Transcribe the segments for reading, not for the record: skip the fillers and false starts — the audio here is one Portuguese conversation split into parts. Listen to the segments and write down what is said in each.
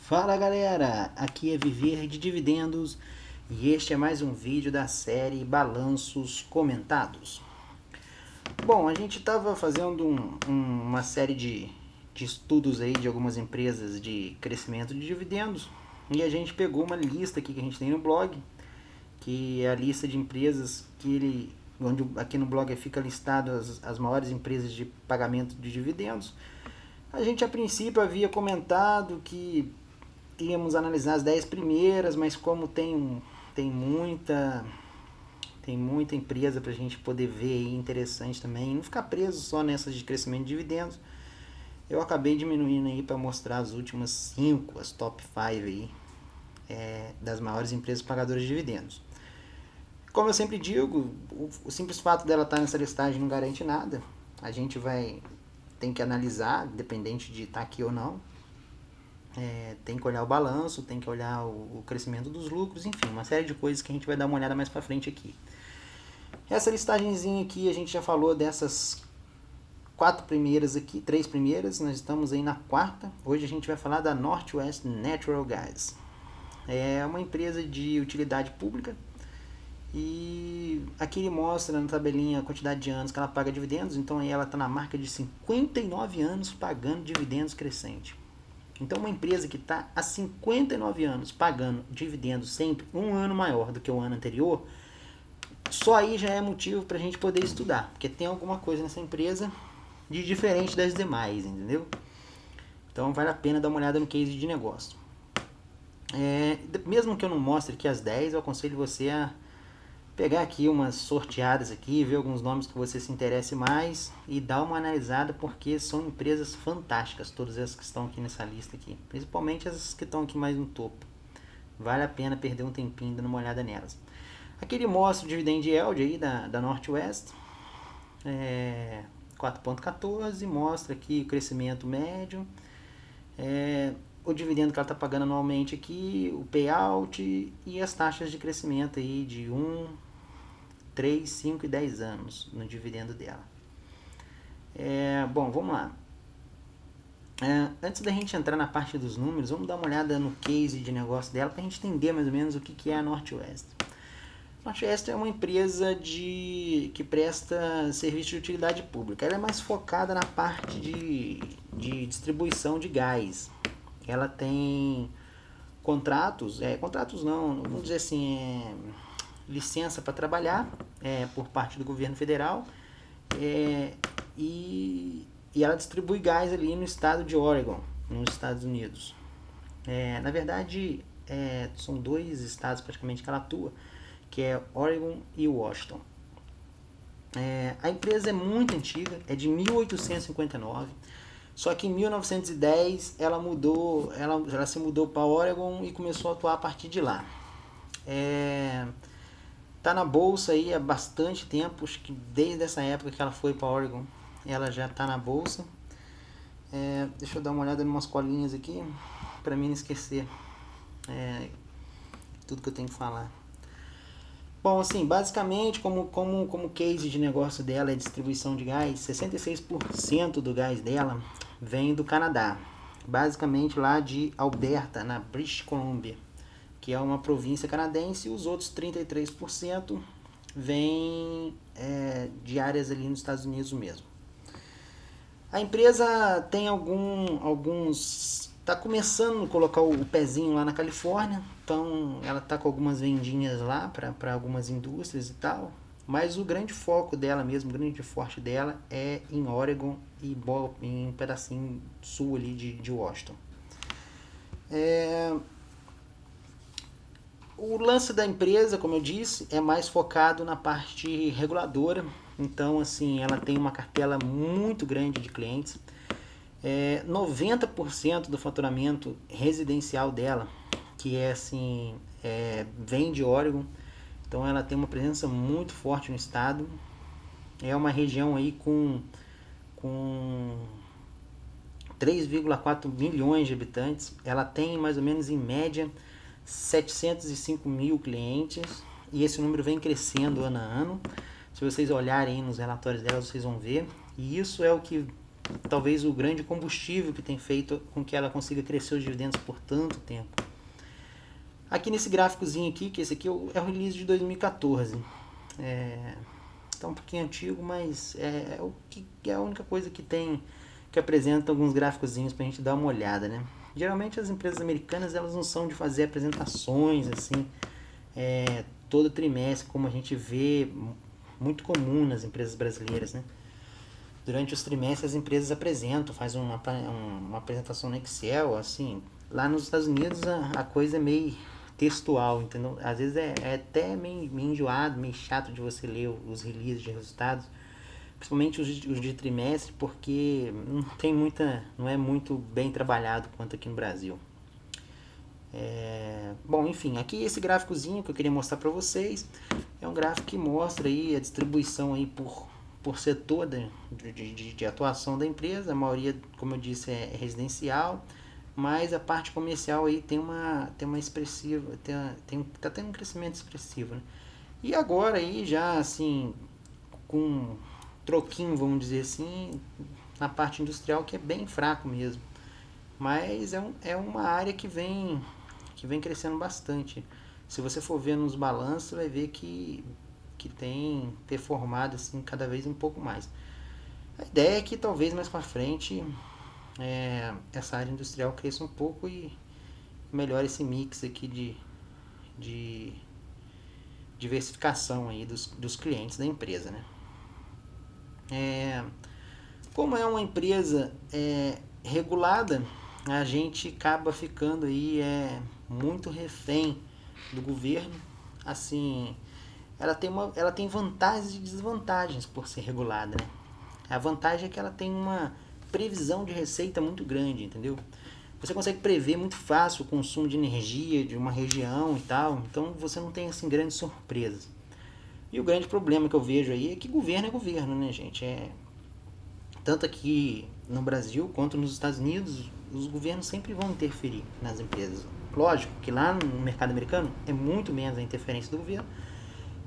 Fala galera, aqui é Viver de Dividendos e este é mais um vídeo da série Balanços Comentados. Bom, a gente estava fazendo uma série de estudos aí de algumas empresas de crescimento de dividendos e a gente pegou uma lista aqui que a gente tem no blog, que é a lista de empresas onde aqui no blog fica listado as maiores empresas de pagamento de dividendos. A gente a princípio havia comentado que íamos analisar as 10 primeiras, mas como tem muita empresa para a gente poder ver aí interessante também, não ficar preso só nessas de crescimento de dividendos, eu acabei diminuindo aí para mostrar as últimas 5, as top 5 aí, das maiores empresas pagadoras de dividendos. Como eu sempre digo, o simples fato dela estar nessa listagem não garante nada. A gente tem que analisar, independente de estar aqui ou não. Tem que olhar o balanço, tem que olhar o crescimento dos lucros, enfim, uma série de coisas que a gente vai dar uma olhada mais pra frente aqui. Essa listagenzinha aqui, a gente já falou dessas 4 primeiras aqui, 3 primeiras, nós estamos aí na quarta. Hoje a gente vai falar da Northwest Natural Gas. É uma empresa de utilidade pública e aqui ele mostra na tabelinha a quantidade de anos que ela paga dividendos, então aí ela está na marca de 59 anos pagando dividendos crescente. Então uma empresa que está há 59 anos pagando dividendos sempre um ano maior do que o ano anterior, só aí já é motivo para a gente poder estudar, porque tem alguma coisa nessa empresa de diferente das demais, entendeu? Então vale a pena dar uma olhada no case de negócio. Mesmo que eu não mostre aqui as 10, eu aconselho você a pegar aqui umas sorteadas aqui, ver alguns nomes que você se interesse mais e dar uma analisada, porque são empresas fantásticas, todas essas que estão aqui nessa lista aqui, principalmente essas que estão aqui mais no topo. Vale a pena perder um tempinho dando uma olhada nelas. Aqui ele mostra o dividend yield aí da Northwest, 4,14, mostra aqui o crescimento médio, o dividendo que ela está pagando anualmente aqui, o payout e as taxas de crescimento aí de 3, 5 e 10 anos no dividendo dela. Bom, vamos lá. Antes da gente entrar na parte dos números, vamos dar uma olhada no case de negócio dela para a gente entender mais ou menos o que é a Northwest. A Northwest é uma empresa que presta serviço de utilidade pública. Ela é mais focada na parte de distribuição de gás. Ela tem contratos não, vamos dizer assim, licença para trabalhar por parte do governo federal, e ela distribui gás ali no estado de Oregon, nos Estados Unidos. Na verdade, são 2 estados praticamente que ela atua, que é Oregon e Washington. A empresa é muito antiga, é de 1859, só que em 1910 ela se mudou para Oregon e começou a atuar a partir de lá. Tá na bolsa aí há bastante tempo, acho que desde essa época que ela foi para Oregon, ela já tá na bolsa. Deixa eu dar uma olhada em umas colinhas aqui, para mim não esquecer tudo que eu tenho que falar. Bom, assim, basicamente, como case de negócio dela é distribuição de gás, 66% do gás dela vem do Canadá, basicamente lá de Alberta, na British Columbia, que é uma província canadense, e os outros 33% vêm de áreas ali nos Estados Unidos mesmo. A empresa tem está começando a colocar o pezinho lá na Califórnia, então ela está com algumas vendinhas lá para algumas indústrias e tal, mas o grande foco dela mesmo, o grande forte dela é em Oregon e em um pedacinho sul ali de Washington. O lance da empresa, como eu disse, é mais focado na parte reguladora. Então, assim, ela tem uma cartela muito grande de clientes. 90% do faturamento residencial dela, que vem de Oregon. Então, ela tem uma presença muito forte no estado. É uma região aí com 3,4 milhões de habitantes. Ela tem mais ou menos em média 705 mil clientes, e esse número vem crescendo ano a ano. Se vocês olharem nos relatórios dela, vocês vão ver, e isso é o que talvez o grande combustível que tem feito com que ela consiga crescer os dividendos por tanto tempo. Aqui nesse gráficozinho aqui, que esse aqui é o release de 2014. Tá um pouquinho antigo, mas o que é a única coisa que tem, que apresenta alguns gráficozinhos pra gente dar uma olhada, né? Geralmente as empresas americanas, elas não são de fazer apresentações assim, todo trimestre, como a gente vê muito comum nas empresas brasileiras, né? Durante os trimestres as empresas apresentam, fazem uma apresentação no Excel, assim. Lá nos Estados Unidos a coisa é meio textual, entendeu? Às vezes é até meio enjoado, meio chato de você ler os releases de resultados, principalmente os de trimestre, porque não é muito bem trabalhado quanto aqui no Brasil. Bom, enfim, aqui esse gráficozinho que eu queria mostrar para vocês é um gráfico que mostra aí a distribuição aí por setor de atuação da empresa. A maioria, como eu disse, é residencial, mas a parte comercial aí tem uma expressiva, tá tendo um crescimento expressivo, né? E agora aí já assim, com um troquinho, vamos dizer assim, na parte industrial, que é bem fraco mesmo. Mas é uma área que vem crescendo bastante. Se você for ver nos balanços, vai ver que tem performado assim, cada vez um pouco mais. A ideia é que talvez mais para frente essa área industrial cresça um pouco e melhore esse mix aqui de diversificação aí dos clientes da empresa, né? Como é uma empresa regulada, a gente acaba ficando aí muito refém do governo. Assim, ela tem vantagens e desvantagens por ser regulada, né? A vantagem é que ela tem uma previsão de receita muito grande, entendeu? Você consegue prever muito fácil o consumo de energia de uma região e tal, então você não tem assim grandes surpresas. E o grande problema que eu vejo aí é que governo é governo, né, gente? Tanto aqui no Brasil quanto nos Estados Unidos, os governos sempre vão interferir nas empresas. Lógico que lá no mercado americano é muito menos a interferência do governo,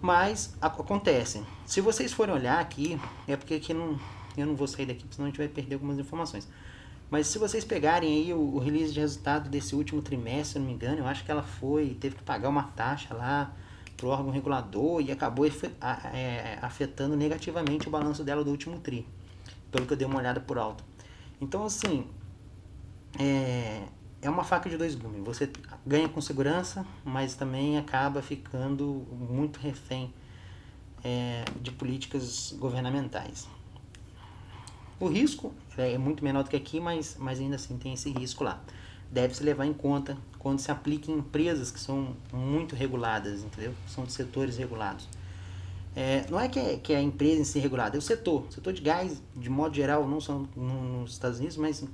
mas acontece. Se vocês forem olhar aqui, é porque aqui eu não vou sair daqui, senão a gente vai perder algumas informações. Mas se vocês pegarem aí o release de resultado desse último trimestre, se eu não me engano, eu acho que ela teve que pagar uma taxa lá pro órgão regulador e acabou afetando negativamente o balanço dela do último tri, pelo que eu dei uma olhada por alto. Então, assim, é uma faca de dois gumes. Você ganha com segurança, mas também acaba ficando muito refém de políticas governamentais. O risco é muito menor do que aqui, mas ainda assim tem esse risco lá. Deve-se levar em conta quando se aplica em empresas que são muito reguladas, entendeu? São de setores regulados. Não é que a empresa em si é regulada, é o setor. O setor de gás, de modo geral, não só nos Estados Unidos, mas em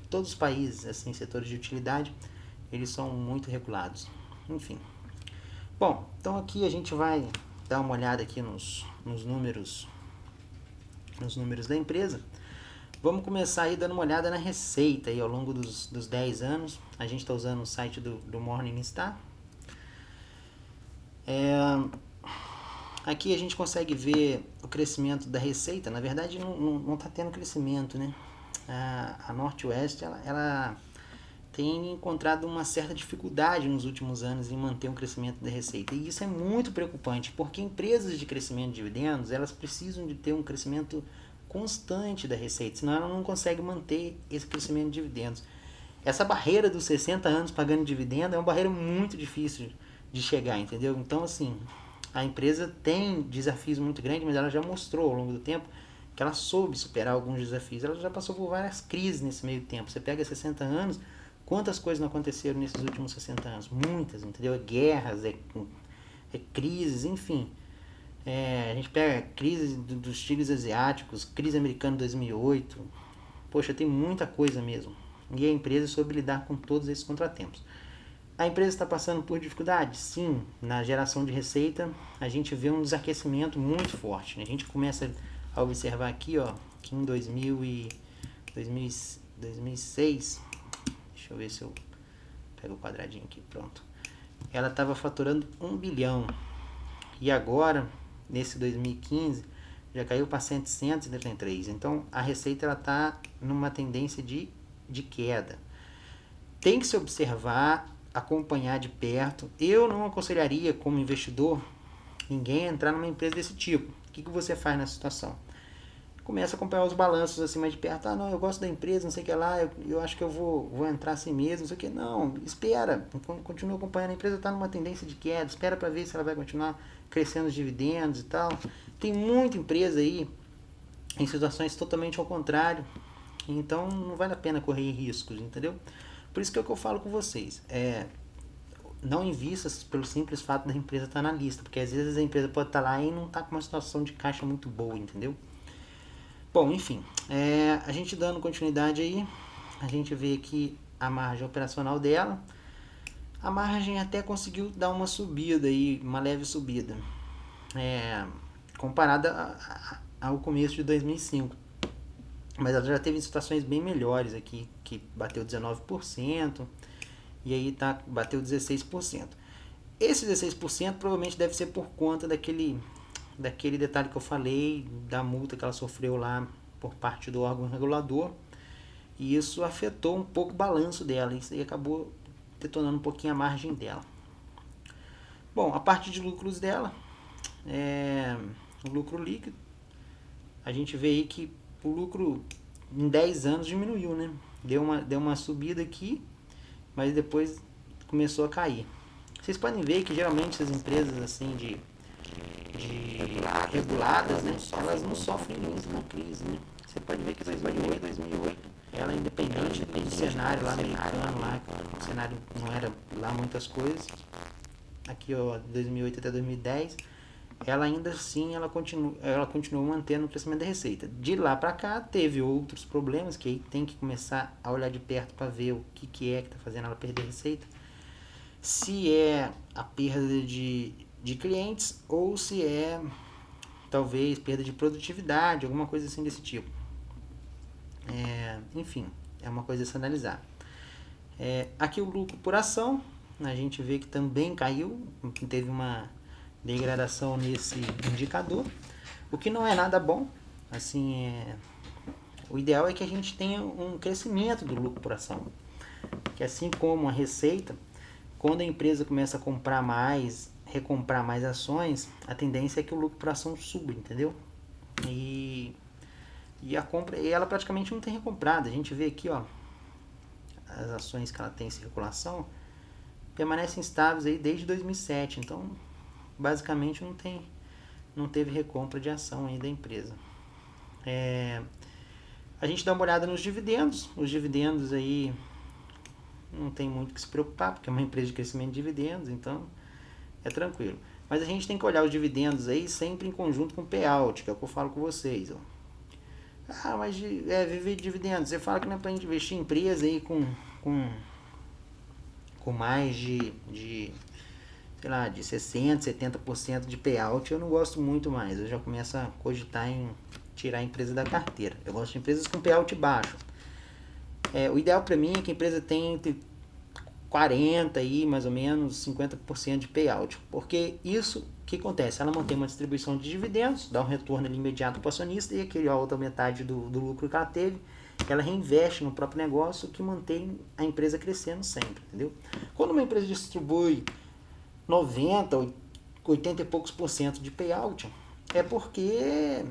todos os países, assim, setores de utilidade, eles são muito regulados. Enfim. Bom, então aqui a gente vai dar uma olhada aqui nos números da empresa. Vamos começar aí dando uma olhada na receita aí ao longo dos 10 anos. A gente está usando o site do Morningstar. Aqui a gente consegue ver o crescimento da receita. Na verdade não está tendo crescimento, né? A Northwest ela tem encontrado uma certa dificuldade nos últimos anos em manter um crescimento da receita. E isso é muito preocupante, porque empresas de crescimento de dividendos, elas precisam de ter um crescimento constante da receita, senão ela não consegue manter esse crescimento de dividendos. Essa barreira dos 60 anos pagando dividendo é uma barreira muito difícil de chegar, entendeu? Então, assim, a empresa tem desafios muito grandes, mas ela já mostrou ao longo do tempo que ela soube superar alguns desafios. Ela já passou por várias crises nesse meio tempo. Você pega 60 anos, quantas coisas não aconteceram nesses últimos 60 anos? Muitas, entendeu? Guerras, crises, enfim. A gente pega crise dos tigres asiáticos, crise americana de 2008. Poxa, tem muita coisa mesmo. E a empresa soube lidar com todos esses contratempos. A empresa está passando por dificuldades? Sim, na geração de receita a gente vê um desaquecimento muito forte, né? A gente começa a observar aqui, ó, que em 2006, deixa eu ver se eu pego o quadradinho aqui, pronto. Ela estava faturando 1 bilhão e agora, nesse 2015, já caiu para 133. Então a receita está numa tendência de queda. Tem que se observar, acompanhar de perto. Eu não aconselharia, como investidor, ninguém a entrar numa empresa desse tipo. O que você faz nessa situação? Começa a acompanhar os balanços assim mais de perto. Ah, não, eu gosto da empresa, não sei o que lá, eu acho que eu vou entrar assim mesmo, não sei o que. Não, espera, continua acompanhando. A empresa está numa tendência de queda, espera para ver se ela vai continuar crescendo os dividendos e tal. Tem muita empresa aí em situações totalmente ao contrário, então não vale a pena correr riscos, entendeu? Por isso que é o que eu falo com vocês. Não invista pelo simples fato da empresa estar na lista, porque às vezes a empresa pode estar lá e não está com uma situação de caixa muito boa, entendeu? Bom, enfim, a gente dando continuidade aí, a gente vê aqui a margem operacional dela. A margem até conseguiu dar uma subida aí, uma leve subida, comparada ao começo de 2005. Mas ela já teve situações bem melhores aqui, que bateu 19%, e aí bateu 16%. Esse 16% provavelmente deve ser por conta daquele detalhe que eu falei, da multa que ela sofreu lá por parte do órgão regulador, e isso afetou um pouco o balanço dela, isso aí acabou detonando um pouquinho a margem dela. Bom, a parte de lucros dela, o lucro líquido, a gente vê aí que o lucro em 10 anos diminuiu, né? Deu uma subida aqui, mas depois começou a cair. Vocês podem ver que geralmente essas empresas assim de reguladas, né, elas não sofrem muito na crise, né? Você pode ver que 2008, ela independente do cenário lá americano, lá, o cenário não era lá muitas coisas. Aqui, ó, 2008 até 2010, ela ainda assim ela continuou mantendo o crescimento da receita. De lá para cá teve outros problemas que aí tem que começar a olhar de perto para ver o que está fazendo ela perder receita. Se é a perda de clientes ou se é talvez perda de produtividade, alguma coisa assim desse tipo. Enfim, é uma coisa a se analisar. Aqui o lucro por ação, a gente vê que também caiu, teve uma degradação nesse indicador, o que não é nada bom. Assim, o ideal é que a gente tenha um crescimento do lucro por ação, que assim como a receita, quando a empresa começa a comprar mais, recomprar mais ações, a tendência é que o lucro por ação suba, entendeu? E a compra, e ela praticamente não tem recomprado. A gente vê aqui, ó, as ações que ela tem em circulação permanecem estáveis aí desde 2007, então basicamente não teve recompra de ação aí da empresa. A gente dá uma olhada nos dividendos. Os dividendos aí não tem muito que se preocupar, porque é uma empresa de crescimento de dividendos, então é tranquilo. Mas a gente tem que olhar os dividendos aí sempre em conjunto com o payout, que é o que eu falo com vocês. Ó. Ah, mas viver de dividendos, você fala que não é para investir em empresa aí com mais de sei lá, de 60%, 70% de payout, eu não gosto muito mais. Eu já começo a cogitar em tirar a empresa da carteira. Eu gosto de empresas com payout baixo. O ideal para mim é que a empresa tenha entre 40% aí, mais ou menos, 50% de payout. Porque isso, o que acontece? Ela mantém uma distribuição de dividendos, dá um retorno ali imediato para o acionista e aquele outra metade do lucro que ela teve, ela reinveste no próprio negócio, que mantém a empresa crescendo sempre, entendeu? Quando uma empresa distribui 90, 80 e poucos por cento de payout, é porque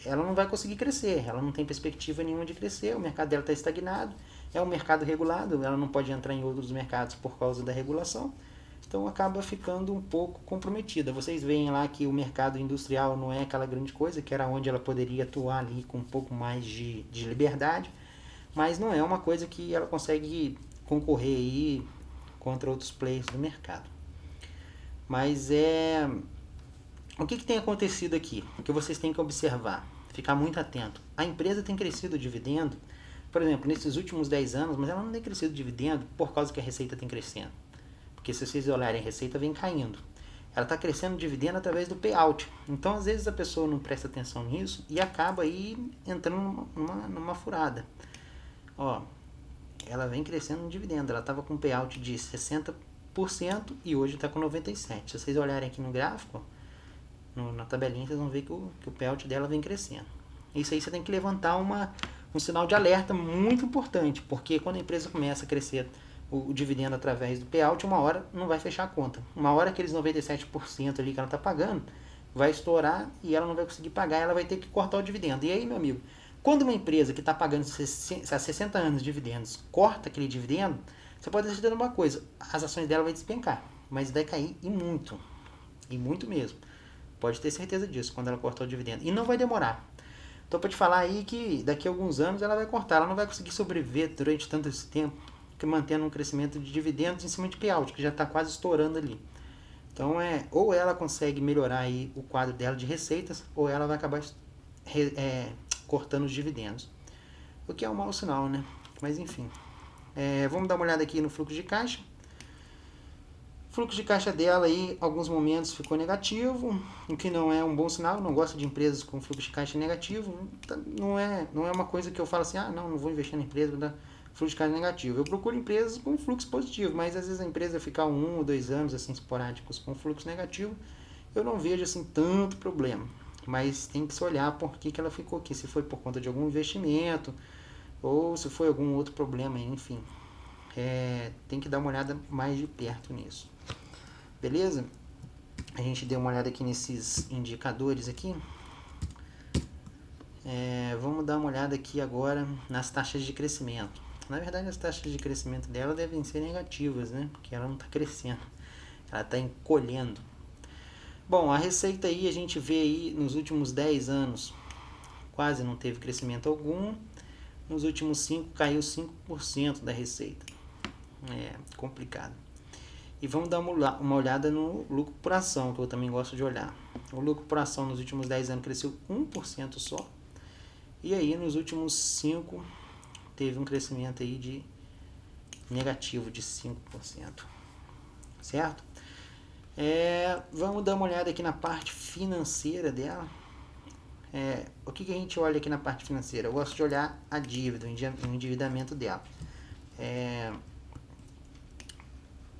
ela não vai conseguir crescer, ela não tem perspectiva nenhuma de crescer, o mercado dela está estagnado, é um mercado regulado, ela não pode entrar em outros mercados por causa da regulação, então acaba ficando um pouco comprometida. Vocês veem lá que o mercado industrial não é aquela grande coisa, que era onde ela poderia atuar ali com um pouco mais de liberdade, mas não é uma coisa que ela consegue concorrer aí contra outros players do mercado. Mas o que tem acontecido aqui? O que vocês têm que observar, ficar muito atento. A empresa tem crescido o dividendo, por exemplo, nesses últimos 10 anos, mas ela não tem crescido o dividendo por causa que a receita tem crescendo. Porque se vocês olharem, a receita vem caindo. Ela está crescendo o dividendo através do payout. Então, às vezes, a pessoa não presta atenção nisso e acaba aí entrando numa furada. Ó, ela vem crescendo no dividendo. Ela estava com um payout de 60% e hoje está com 97%. Se vocês olharem aqui no gráfico, na tabelinha vocês vão ver que o payout dela vem crescendo. Isso aí você tem que levantar um sinal de alerta muito importante, porque quando a empresa começa a crescer o dividendo através do payout, uma hora não vai fechar a conta. Uma hora aqueles 97% ali que ela está pagando vai estourar e ela não vai conseguir pagar, ela vai ter que cortar o dividendo. E aí, meu amigo, quando uma empresa que está pagando há 60 anos de dividendos corta aquele dividendo, você pode estar uma coisa, as ações dela vai despencar, mas vai cair e muito mesmo. Pode ter certeza disso quando ela cortar o dividendo. E não vai demorar. Então, para te falar aí que daqui a alguns anos ela vai cortar, ela não vai conseguir sobreviver durante tanto esse tempo, que mantendo um crescimento de dividendos em cima de payout, que já está quase estourando ali. Então, ou ela consegue melhorar aí o quadro dela de receitas, ou ela vai acabar cortando os dividendos. O que é um mau sinal, né? Mas enfim. Vamos dar uma olhada aqui no fluxo de caixa. O fluxo de caixa dela aí, alguns momentos ficou negativo, o que não é um bom sinal. Eu não gosto de empresas com fluxo de caixa negativo. Não é uma coisa que eu falo assim, não vou investir na empresa da fluxo de caixa negativo. Eu procuro empresas com fluxo positivo, mas às vezes a empresa ficar 1 ou 2 anos assim esporádicos com fluxo negativo, eu não vejo assim tanto problema. Mas tem que se olhar por que ela ficou aqui, se foi por conta de algum investimento ou se foi algum outro problema, enfim. Tem que dar uma olhada mais de perto nisso. Beleza? A gente deu uma olhada aqui nesses indicadores aqui. Vamos dar uma olhada aqui agora nas taxas de crescimento. Na verdade, as taxas de crescimento dela devem ser negativas, né? Porque ela não está crescendo, ela está encolhendo. Bom, a receita aí a gente vê aí nos últimos 10 anos quase não teve crescimento algum. Nos últimos 5 caiu 5% da receita. Complicado. E vamos dar uma olhada no lucro por ação, que eu também gosto de olhar. O lucro por ação nos últimos 10 anos cresceu 1% só. E aí nos últimos 5 teve um crescimento aí de negativo de 5%. Certo? Vamos dar uma olhada aqui na parte financeira dela. O que a gente olha aqui na parte financeira? Eu gosto de olhar a dívida, o endividamento dela.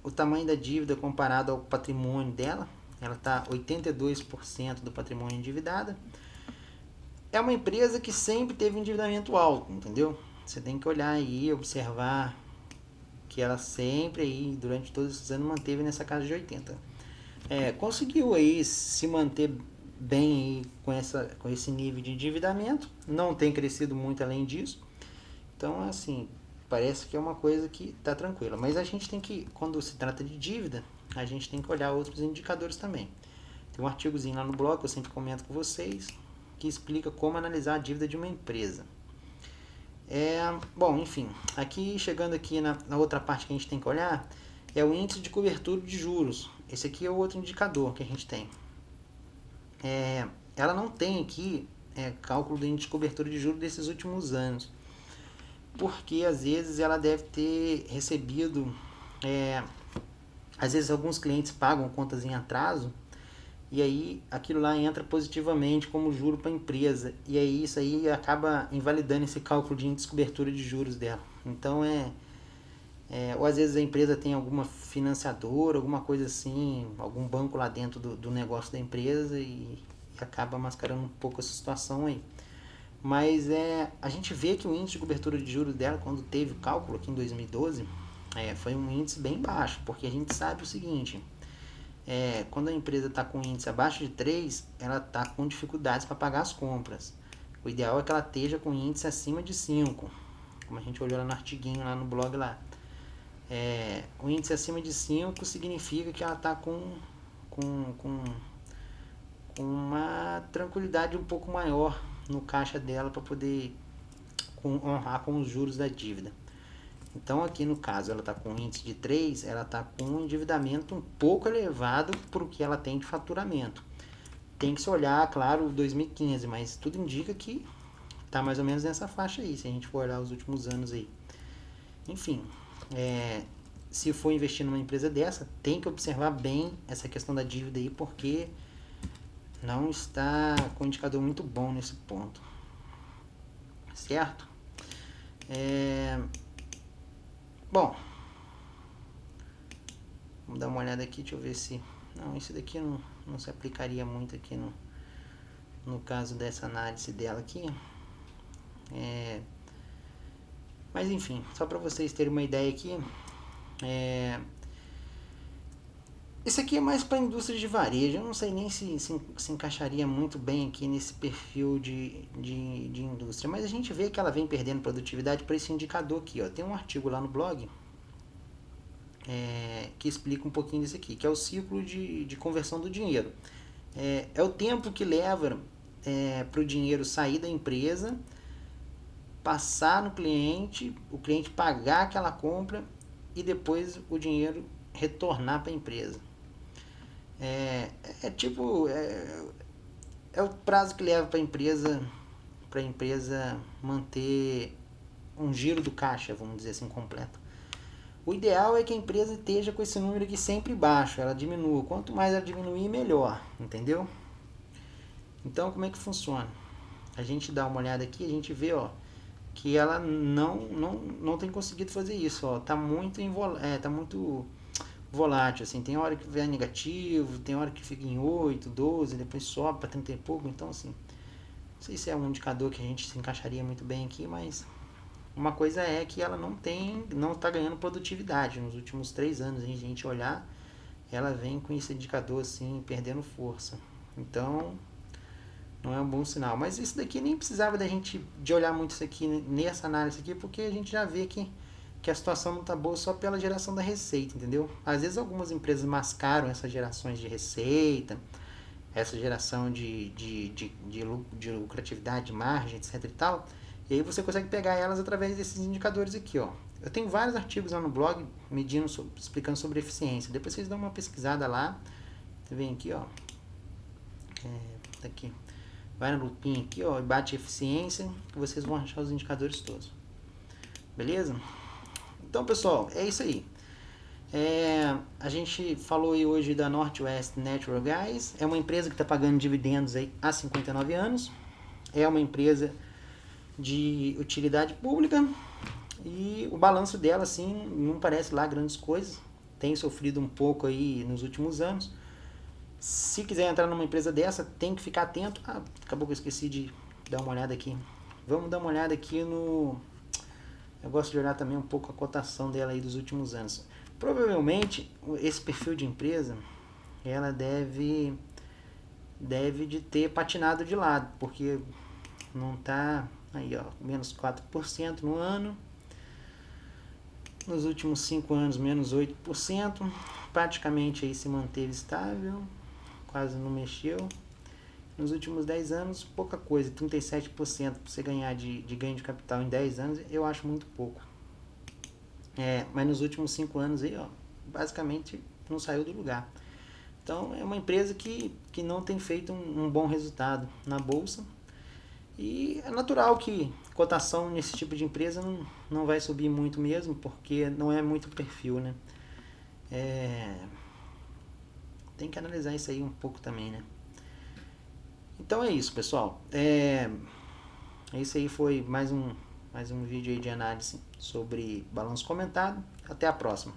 O tamanho da dívida comparado ao patrimônio dela, ela está 82% do patrimônio endividada. É uma empresa que sempre teve endividamento alto, entendeu? Você tem que olhar aí, observar que ela sempre aí, durante todos esses anos, manteve nessa casa de 80. Conseguiu aí se manter bem aí com esse nível de endividamento, não tem crescido muito além disso. Então, assim, parece que é uma coisa que está tranquila. Mas a gente tem que, quando se trata de dívida, a gente tem que olhar outros indicadores também. Tem um artigozinho lá no blog que eu sempre comento com vocês, que explica como analisar a dívida de uma empresa. Bom, enfim, aqui chegando aqui na outra parte que a gente tem que olhar, é o índice de cobertura de juros. Esse aqui é o outro indicador que a gente tem. Ela não tem aqui cálculo do índice de cobertura de juros desses últimos anos, porque às vezes ela deve ter recebido, às vezes alguns clientes pagam contas em atraso, e aí aquilo lá entra positivamente como juro para a empresa, e aí isso aí acaba invalidando esse cálculo de índice de cobertura de juros dela. Então ou às vezes a empresa tem alguma financiadora, alguma coisa assim, algum banco lá dentro do negócio da empresa e acaba mascarando um pouco essa situação aí. Mas a gente vê que o índice de cobertura de juros dela, quando teve o cálculo aqui em 2012, foi um índice bem baixo, porque a gente sabe o seguinte, quando a empresa está com índice abaixo de 3, ela está com dificuldades para pagar as compras. O ideal é que ela esteja com índice acima de 5, como a gente olhou lá no artiguinho, lá no blog lá. O índice acima de 5 significa que ela está com uma tranquilidade um pouco maior no caixa dela para poder honrar com os juros da dívida. Então aqui no caso ela está com um índice de 3, ela está com um endividamento um pouco elevado para o que ela tem de faturamento. Tem que se olhar, claro, 2015, mas tudo indica que está mais ou menos nessa faixa aí, se a gente for olhar os últimos anos aí. Enfim, se for investir numa empresa dessa, tem que observar bem essa questão da dívida aí, porque não está com um indicador muito bom nesse ponto. Certo? Bom, vamos dar uma olhada aqui, deixa eu ver se Não, esse daqui não se aplicaria muito aqui no caso dessa análise dela aqui. Mas enfim, só para vocês terem uma ideia aqui, esse aqui é mais para indústria de varejo. Eu não sei nem se encaixaria muito bem aqui nesse perfil de indústria, mas a gente vê que ela vem perdendo produtividade para esse indicador aqui. Ó. Tem um artigo lá no blog que explica um pouquinho disso aqui, que é o ciclo de conversão do dinheiro. É o tempo que leva para o dinheiro sair da empresa, passar no cliente, o cliente pagar aquela compra e depois o dinheiro retornar para a empresa. É o prazo que leva para a empresa manter um giro do caixa, vamos dizer assim, completo. O ideal é que a empresa esteja com esse número aqui sempre baixo, ela diminua. Quanto mais ela diminuir, melhor, entendeu? Então, como é que funciona? A gente dá uma olhada aqui, a gente vê, ó, que ela não tem conseguido fazer isso, ó. Tá muito volátil, assim, tem hora que vem negativo, tem hora que fica em 8, 12, depois sobe para 30 e pouco, então assim, não sei se é um indicador que a gente se encaixaria muito bem aqui, mas uma coisa é que ela não está ganhando produtividade. Nos últimos 3 anos, a gente olhar, ela vem com esse indicador assim, perdendo força, então não é um bom sinal. Mas isso daqui nem precisava da gente de olhar muito isso aqui nessa análise aqui, porque a gente já vê que a situação não está boa só pela geração da receita, entendeu? Às vezes algumas empresas mascaram essas gerações de receita, essa geração de lucratividade, de margem, etc e tal, e aí você consegue pegar elas através desses indicadores aqui, ó. Eu tenho vários artigos lá no blog explicando sobre eficiência. Depois vocês dão uma pesquisada lá. Você vem aqui, ó. Tá aqui. Vai na lupinha aqui, ó, e bate eficiência, que vocês vão achar os indicadores todos. Beleza? Então, pessoal, é isso aí. A gente falou aí hoje da Northwest Natural Gas. É uma empresa que está pagando dividendos aí há 59 anos. É uma empresa de utilidade pública. E o balanço dela, assim, não parece lá grandes coisas. Tem sofrido um pouco aí nos últimos anos. Se quiser entrar numa empresa dessa, tem que ficar atento. Acabou que eu esqueci de dar uma olhada aqui. Vamos dar uma olhada aqui no... Eu gosto de olhar também um pouco a cotação dela aí dos últimos anos. Provavelmente, esse perfil de empresa, ela deve de ter patinado de lado, porque não tá aí, ó, menos 4% no ano. Nos últimos 5 anos, menos 8%. Praticamente aí se manteve estável, quase não mexeu. Nos últimos 10 anos, pouca coisa, 37% para você ganhar de ganho de capital em 10 anos, eu acho muito pouco. Mas nos últimos 5 anos aí, ó, basicamente não saiu do lugar. Então é uma empresa que não tem feito um bom resultado na bolsa. E é natural que cotação nesse tipo de empresa não vai subir muito mesmo, porque não é muito perfil, né? Tem que analisar isso aí um pouco também, né? Então é isso, pessoal. Esse aí foi mais um vídeo aí de análise sobre balanço comentado. Até a próxima.